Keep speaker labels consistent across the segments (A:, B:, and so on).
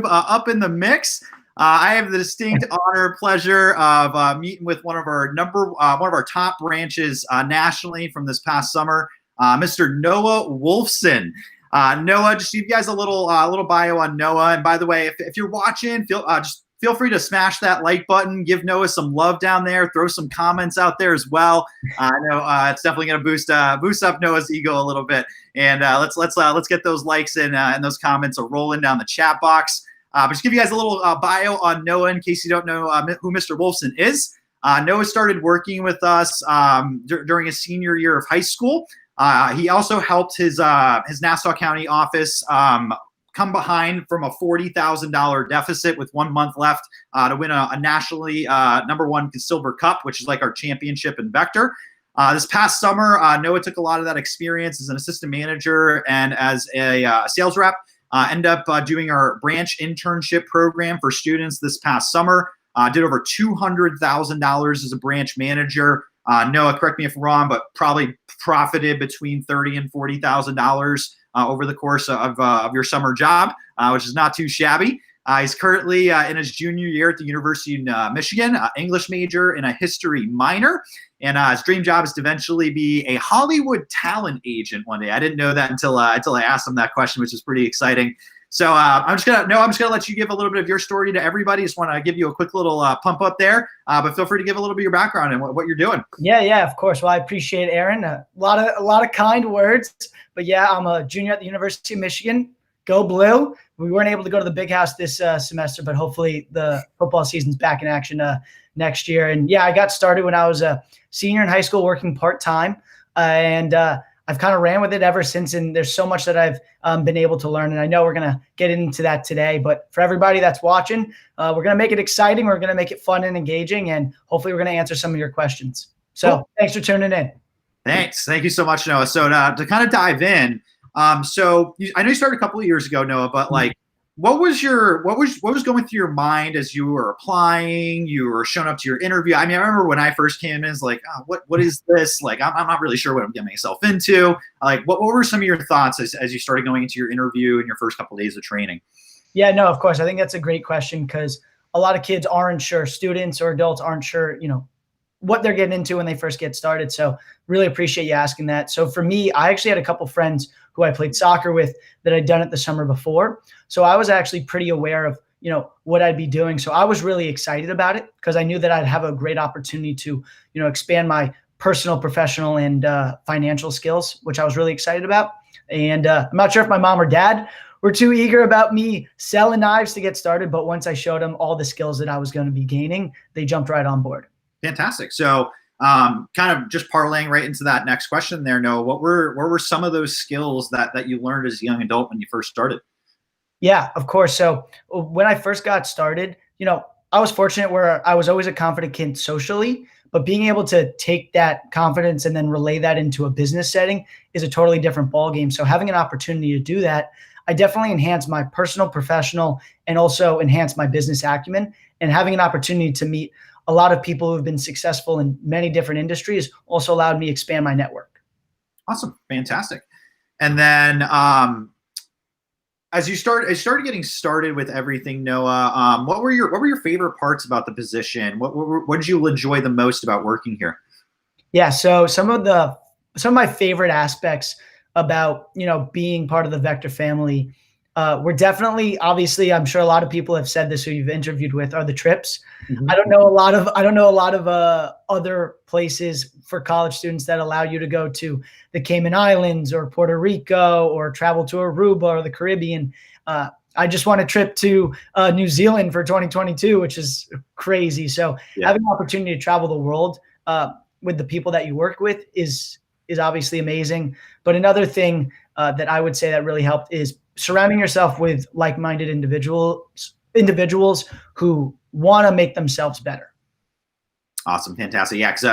A: up in the mix. I have the distinct honor, pleasure of meeting with one of our top branches nationally from this past summer, Mr. Noah Wolfson. Noah, just give you guys a little bio on Noah. And by the way, if you're watching, feel free to smash that like button, give Noah some love down there, throw some comments out there as well. I know it's definitely going to boost up Noah's ego a little bit. And let's get those likes and those comments are rolling down the chat box. But just give you guys a little bio on Noah in case you don't know who Mr. Wolfson is. Noah started working with us during his senior year of high school. He also helped his Nassau County office come behind from a $40,000 deficit with 1 month left to win a nationally #1 Silver Cup, which is like our championship in Vector. This past summer, Noah took a lot of that experience as an assistant manager and as a sales rep. Ended up doing our branch internship program for students this past summer. Did over $200,000 as a branch manager. Noah, correct me if I'm wrong, but probably profited between $30,000 and $40,000 over the course of your summer job, which is not too shabby. He's currently in his junior year at the University of Michigan, English major and a history minor. And his dream job is to eventually be a Hollywood talent agent one day. I didn't know that until I asked him that question, which is pretty exciting. So I'm just gonna let you give a little bit of your story to everybody. Just want to give you a quick little pump up there, but feel free to give a little bit of your background and what you're doing.
B: Yeah, of course. Well, I appreciate it, Aaron. A lot of kind words, but yeah, I'm a junior at the University of Michigan. Go Blue. We weren't able to go to the Big House this semester, but hopefully the football season's back in action next year. And yeah, I got started when I was a senior in high school working part-time, and I've kind of ran with it ever since, and there's so much that I've been able to learn, and I know we're going to get into that today. But for everybody that's watching, we're going to make it exciting, we're going to make it fun and engaging, and hopefully we're going to answer some of your questions. So cool. Thanks for tuning in.
A: Thanks. Thank you so much, Noah. So to kind of dive in, I know you started a couple of years ago, Noah, but like, what was going through your mind as you were applying, you were showing up to your interview? I mean, I remember when I first came in, it's like, oh, what is this? Like, I'm not really sure what I'm getting myself into. Like, what were some of your thoughts as you started going into your interview and your first couple of days of training?
B: Yeah, no, of course. I think that's a great question because a lot of kids aren't sure, students or adults aren't sure, what they're getting into when they first get started. So really appreciate you asking that. So for me, I actually had a couple friends who I played soccer with that I'd done it the summer before. So I was actually pretty aware of, what I'd be doing. So I was really excited about it because I knew that I'd have a great opportunity to, expand my personal, professional, and financial skills, which I was really excited about. And I'm not sure if my mom or dad were too eager about me selling knives to get started. But once I showed them all the skills that I was going to be gaining, they jumped right on board.
A: Fantastic. So kind of just parlaying right into that next question there, Noah, what were some of those skills that you learned as a young adult when you first started?
B: Yeah, of course. So when I first got started, I was fortunate where I was always a confident kid socially, but being able to take that confidence and then relay that into a business setting is a totally different ballgame. So having an opportunity to do that, I definitely enhanced my personal, professional, and also enhanced my business acumen. And having an opportunity to meet a lot of people who've been successful in many different industries also allowed me to expand my network.
A: Awesome. Fantastic. And then as you started getting started with everything, Noah, what were your favorite parts about the position? What did you enjoy the most about working here?
B: Yeah. So some of my favorite aspects about, being part of the Vector family were definitely, obviously, I'm sure a lot of people have said this who you've interviewed with, are the trips. Mm-hmm. I don't know a lot of other places for college students that allow you to go to the Cayman Islands or Puerto Rico or travel to Aruba or the Caribbean. I just want a trip to New Zealand for 2022, which is crazy. So having the opportunity to travel the world with the people that you work with is obviously amazing. But another thing that I would say that really helped is surrounding yourself with like-minded individuals who want to make themselves better.
A: Awesome. Fantastic. Yeah. Cause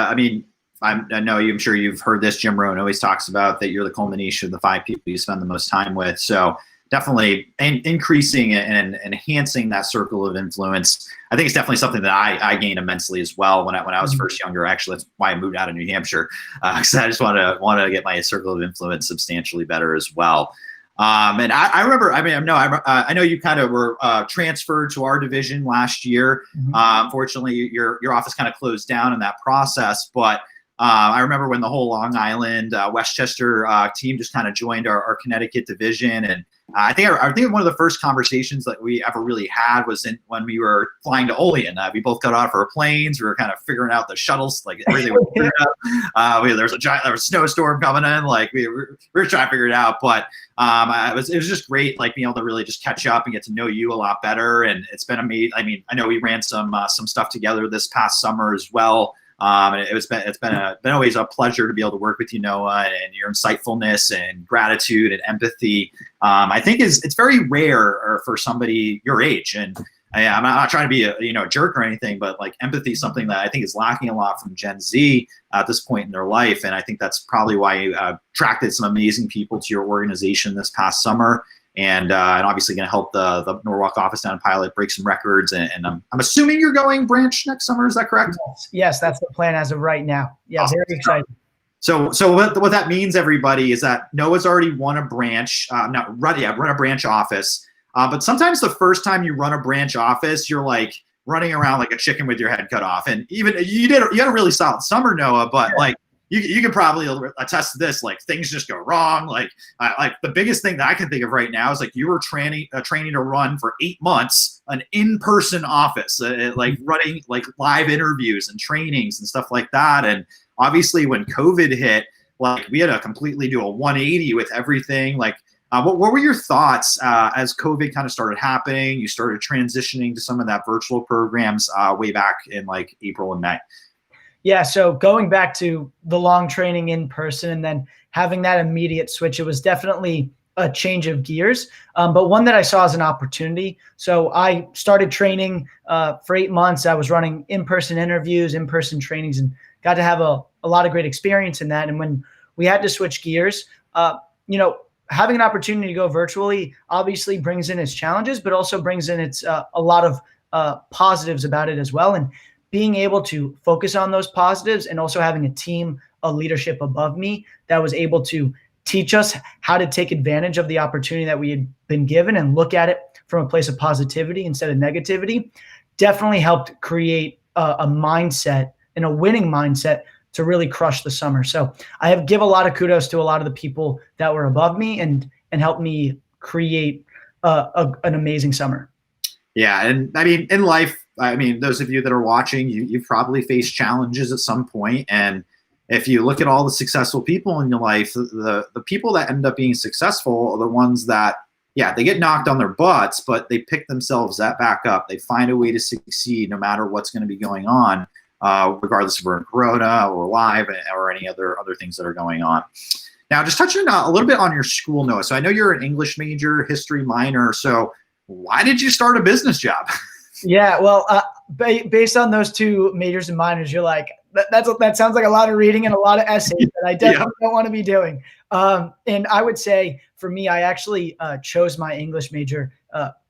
A: I know I'm sure you've heard this. Jim Rohn always talks about that you're the culmination of the 5 people you spend the most time with. So definitely increasing and enhancing that circle of influence. I think it's definitely something that I gained immensely as well when I was first younger. Actually, that's why I moved out of New Hampshire, because I just want to get my circle of influence substantially better as well. And I remember, I know you kind of were transferred to our division last year. Unfortunately, your office kind of closed down in that process. But I remember when the whole Long Island, Westchester team just kind of joined our Connecticut division. And I think one of the first conversations that we ever really had was when we were flying to Olean. We both got off our planes. We were kind of figuring out the shuttles, like everything was figured out. There was a snowstorm coming in. Like we were trying to figure it out. But it was just great, like being able to really just catch up and get to know you a lot better. And it's been amazing. I mean, I know we ran some stuff together this past summer as well. And it's been always a pleasure to be able to work with you, Noah, and your insightfulness and gratitude and empathy. I think it's very rare for somebody your age. And I'm not trying to be a jerk or anything, but like empathy is something that I think is lacking a lot from Gen Z at this point in their life. And I think that's probably why you attracted some amazing people to your organization this past summer. And obviously going to help the Norwalk office down in Pilot break some records. And I'm assuming you're going branch next summer. Is that correct?
B: Yes, that's the plan as of right now. Yeah, awesome. Very excited.
A: So what that means, everybody, is that Noah's already run a branch, run a branch office. But sometimes the first time you run a branch office, you're like running around like a chicken with your head cut off. And even you had a really solid summer, Noah, but like you can probably attest to this. Like things just go wrong. Like the biggest thing that I can think of right now is like you were training to run for 8 months an in-person office, like running like live interviews and trainings and stuff like that. And obviously when COVID hit, like we had to completely do a 180 with everything. Like what were your thoughts as COVID kind of started happening? You started transitioning to some of that virtual programs way back in like April and May.
B: Yeah, so going back to the long training in person and then having that immediate switch, it was definitely a change of gears, but one that I saw as an opportunity. So I started training for 8 months. I was running in-person interviews, in-person trainings, and got to have a lot of great experience in that. And when we had to switch gears, having an opportunity to go virtually obviously brings in its challenges, but also brings in its a lot of positives about it as well. And being able to focus on those positives and also having a team, a leadership above me that was able to teach us how to take advantage of the opportunity that we had been given and look at it from a place of positivity instead of negativity definitely helped create a mindset and a winning mindset to really crush the summer. So I give a lot of kudos to a lot of the people that were above me and helped me create an amazing summer.
A: Yeah. And I mean, in life, those of you that are watching, you've probably faced challenges at some point. And if you look at all the successful people in your life, the people that end up being successful are the ones that, they get knocked on their butts, but they pick themselves back up. They find a way to succeed no matter what's going to be going on, regardless if we're in Corona or live or any other things that are going on. Now, just touching a little bit on your school, Noah. So I know you're an English major, history minor. So why did you start a business job?
B: Yeah, well, based on those two majors and minors, you're like, that sounds like a lot of reading and a lot of essays that I definitely don't want to be doing. And I would say for me, I actually chose my English major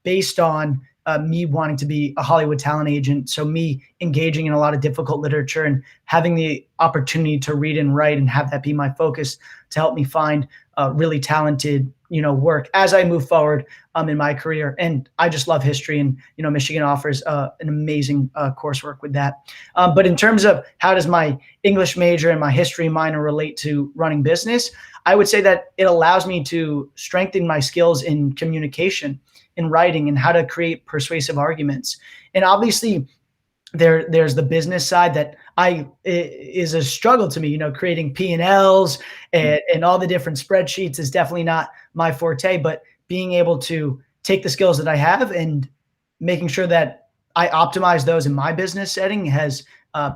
B: based on me wanting to be a Hollywood talent agent. So me engaging in a lot of difficult literature and having the opportunity to read and write and have that be my focus to help me find really talented, work as I move forward in my career. And I just love history, and, Michigan offers an amazing coursework with that. But in terms of how does my English major and my history minor relate to running business, I would say that it allows me to strengthen my skills in communication, in writing, and how to create persuasive arguments. And obviously there's the business side that is a struggle to me, creating P&Ls and all the different spreadsheets is definitely not my forte, but being able to take the skills that I have and making sure that I optimize those in my business setting has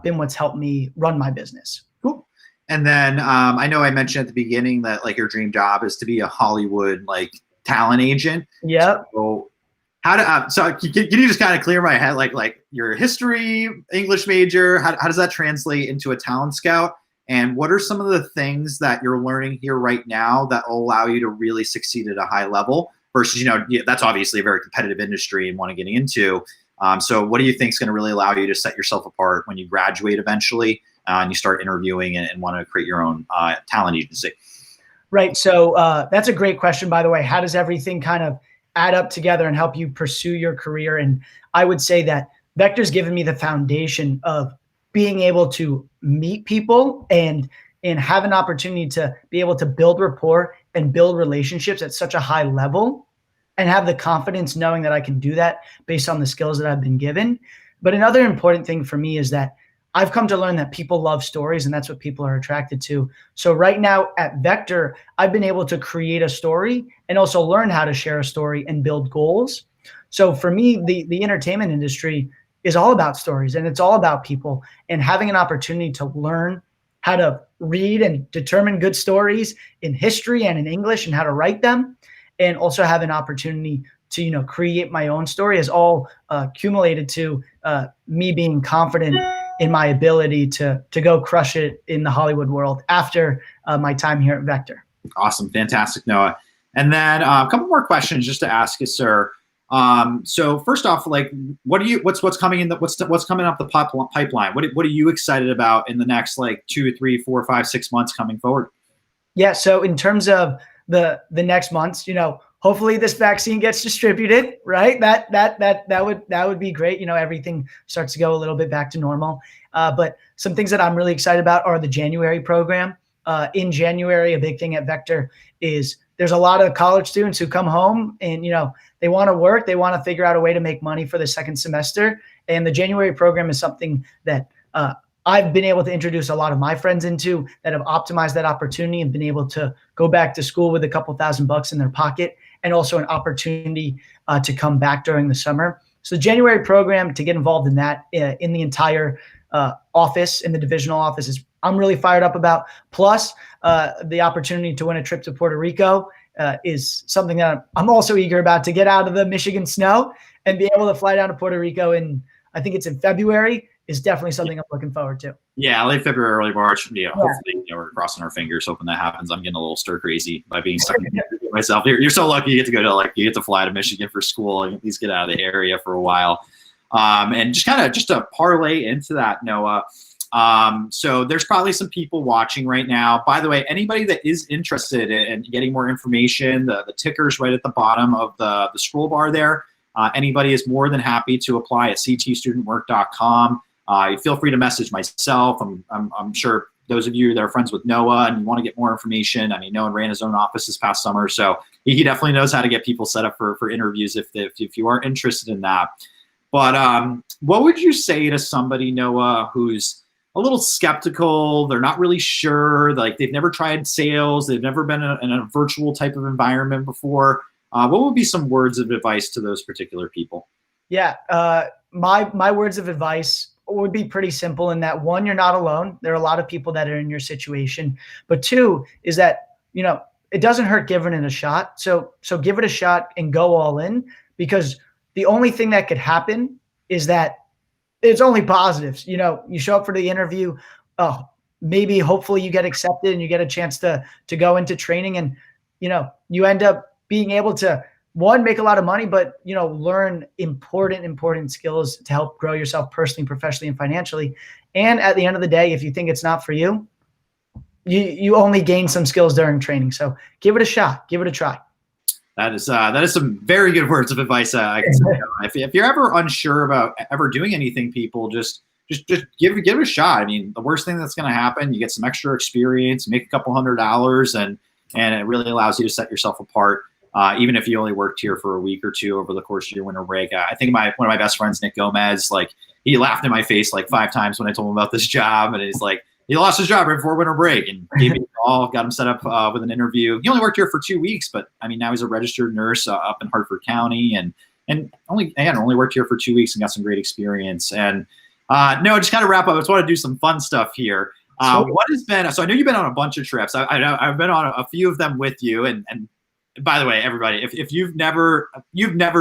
B: been what's helped me run my business.
A: Cool. And then I know I mentioned at the beginning that like your dream job is to be a Hollywood like talent agent.
B: Yeah.
A: So can you just kind of clear my head, like your history English major, how does that translate into a talent scout? And what are some of the things that you're learning here right now that will allow you to really succeed at a high level versus, that's obviously a very competitive industry and want to get into. So what do you think is going to really allow you to set yourself apart when you graduate eventually and you start interviewing and want to create your own talent agency?
B: Right. So that's a great question, by the way. How does everything kind of add up together and help you pursue your career? And I would say that Vector's given me the foundation of being able to meet people and have an opportunity to be able to build rapport and build relationships at such a high level and have the confidence knowing that I can do that based on the skills that I've been given. But another important thing for me is that I've come to learn that people love stories, and that's what people are attracted to. So right now at Vector, I've been able to create a story and also learn how to share a story and build goals. So for me, the entertainment industry is all about stories, and it's all about people, and having an opportunity to learn how to read and determine good stories in history and in English and how to write them, and also have an opportunity to, create my own story is all accumulated to me being confident in my ability to go crush it in the Hollywood world after my time here at Vector.
A: Awesome. Fantastic, Noah. And then a couple more questions just to ask you, sir. So first off, like, what's coming in what's coming up the pipeline? What are you excited about in the next like 2, 3, 4, 5, 6 months coming forward?
B: Yeah. So in terms of the next months, hopefully this vaccine gets distributed, right? That would be great. Everything starts to go a little bit back to normal. But some things that I'm really excited about are the January program. In January, a big thing at Vector is there's a lot of college students who come home and, they want to work. They want to figure out a way to make money for the second semester. And the January program is something that I've been able to introduce a lot of my friends into that have optimized that opportunity and been able to go back to school with a couple $1,000 in their pocket, and also an opportunity to come back during the summer. So the January program, to get involved in that in the entire office, in the divisional office, I'm really fired up about. Plus the opportunity to win a trip to Puerto Rico is something that I'm also eager about, to get out of the Michigan snow and be able to fly down to Puerto Rico I think it's in February, is definitely something I'm looking forward to.
A: Yeah, late February, early March. Hopefully, we're crossing our fingers, hoping that happens. I'm getting a little stir crazy by being stuck in myself. You're so lucky you get to fly to Michigan for school and at least get out of the area for a while. And just to parlay into that, Noah. So there's probably some people watching right now. By the way, anybody that is interested in getting more information, the ticker's right at the bottom of the scroll bar there. Anybody is more than happy to apply at ctstudentwork.com. Feel free to message myself. I'm sure those of you that are friends with Noah and you want to get more information. I mean, Noah ran his own office this past summer, so he definitely knows how to get people set up for interviews if you are interested in that. But what would you say to somebody, Noah, who's a little skeptical? They're not really sure. Like, they've never tried sales. They've never been in a virtual type of environment before. What would be some words of advice to those particular people?
B: Yeah, my words of advice would be pretty simple in that, one, you're not alone. There are a lot of people that are in your situation. But two is that, it doesn't hurt giving it a shot. So give it a shot and go all in, because the only thing that could happen is that it's only positives. You show up for the interview, maybe hopefully you get accepted and you get a chance to go into training, and you end up being able to, one, make a lot of money, but learn important skills to help grow yourself personally, professionally, and financially. And at the end of the day, if you think it's not for you, you only gain some skills during training. So give it a shot, give it a try.
A: That is some very good words of advice. I can say. If you're ever unsure about ever doing anything, people just give it a shot. I mean, the worst thing that's going to happen, you get some extra experience, make a couple $100, and it really allows you to set yourself apart. Even if you only worked here for a week or two over the course of your winter break. I think one of my best friends, Nick Gomez, like, he laughed in my face like 5 times when I told him about this job, and he's like, he lost his job right before winter break, and gave me a call, got him set up with an interview. He only worked here for 2 weeks, but I mean, now he's a registered nurse up in Hartford County, and only worked here for 2 weeks and got some great experience. And no, just kind of wrap up. I just want to do some fun stuff here. What has been? So I know you've been on a bunch of trips. I've been on a few of them with you, and by the way, everybody, if you've never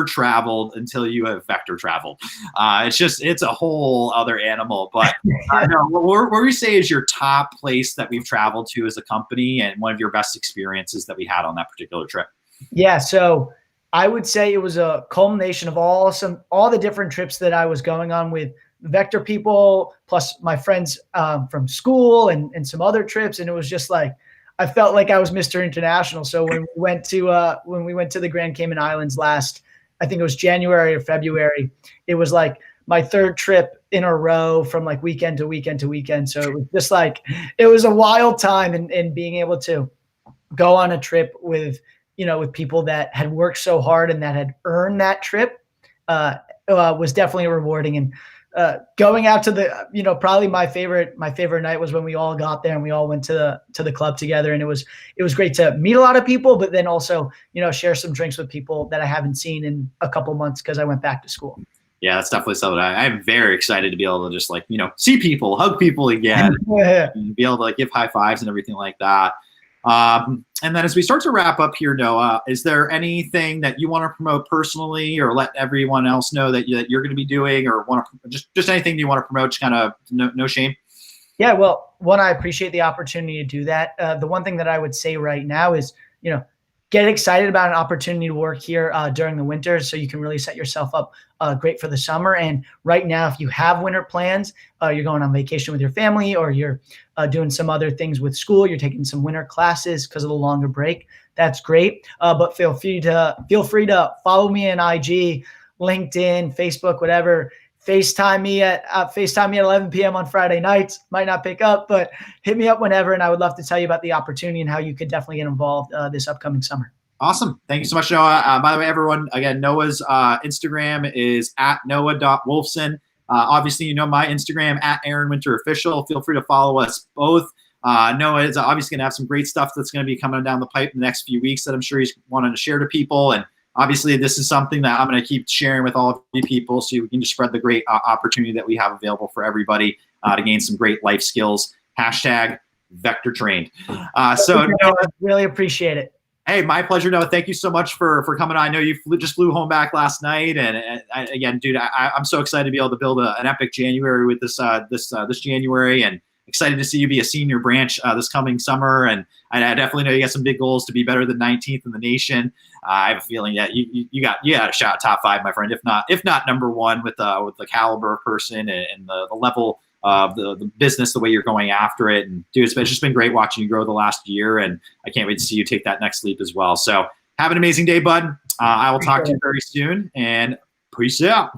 A: traveled until you have Vector traveled, it's a whole other animal. But what would you say is your top place that we've traveled to as a company, and one of your best experiences that we had on that particular trip?
B: Yeah, so I would say it was a culmination of all the different trips that I was going on with Vector people, plus my friends from school and some other trips, and it was just like, I felt like I was Mr. International. So when we went to the Grand Cayman Islands last, I think it was January or February, it was like my third trip in a row from like weekend to weekend to weekend. So it was just like, it was a wild time, and being able to go on a trip with, with people that had worked so hard and that had earned that trip was definitely rewarding. And going out to the, probably my favorite night was when we all got there and we all went to the club together, and it was great to meet a lot of people, but then also, share some drinks with people that I haven't seen in a couple months because I went back to school.
A: Yeah, that's definitely something I'm very excited to be able to just like, see people, hug people again, and be able to like give high fives and everything like that. And then as we start to wrap up here, Noah, is there anything that you want to promote personally, or let everyone else know that you're going to be doing, or want to just anything you want to promote, just kind of no shame?
B: Yeah, well, one, I appreciate the opportunity to do that. The one thing that I would say right now is, get excited about an opportunity to work here during the winter, so you can really set yourself up great for the summer. And right now, if you have winter plans, you're going on vacation with your family, or you're doing some other things with school, you're taking some winter classes because of the longer break, that's great. But feel free to follow me on IG, LinkedIn, Facebook, whatever. FaceTime me at 11 p.m. on Friday nights. Might not pick up, but hit me up whenever, and I would love to tell you about the opportunity and how you could definitely get involved this upcoming summer.
A: Awesome. Thank you so much, Noah. By the way, everyone, again, Noah's Instagram is at noah.wolfson. Obviously, my Instagram at Aaron Winter Official. Feel free to follow us both. Noah is obviously going to have some great stuff that's going to be coming down the pipe in the next few weeks that I'm sure he's wanting to share to people. And obviously, this is something that I'm going to keep sharing with all of you people, so we can just spread the great opportunity that we have available for everybody to gain some great life skills. #VectorTrained. So
B: Noah, really appreciate it.
A: Hey, my pleasure, Noah. Thank you so much for coming on. I know you just flew home back last night, and again, dude, I'm so excited to be able to build an epic January with this January, and excited to see you be a senior branch this coming summer. And I definitely know you got some big goals to be better than 19th in the nation. I have a feeling that you got a shot at top 5, my friend, if not number 1 with the caliber of person and the level of the business, the way you're going after it. And dude, it's just been great watching you grow the last year, and I can't wait to see you take that next leap as well. So have an amazing day, bud. I will talk to you very soon, and peace out.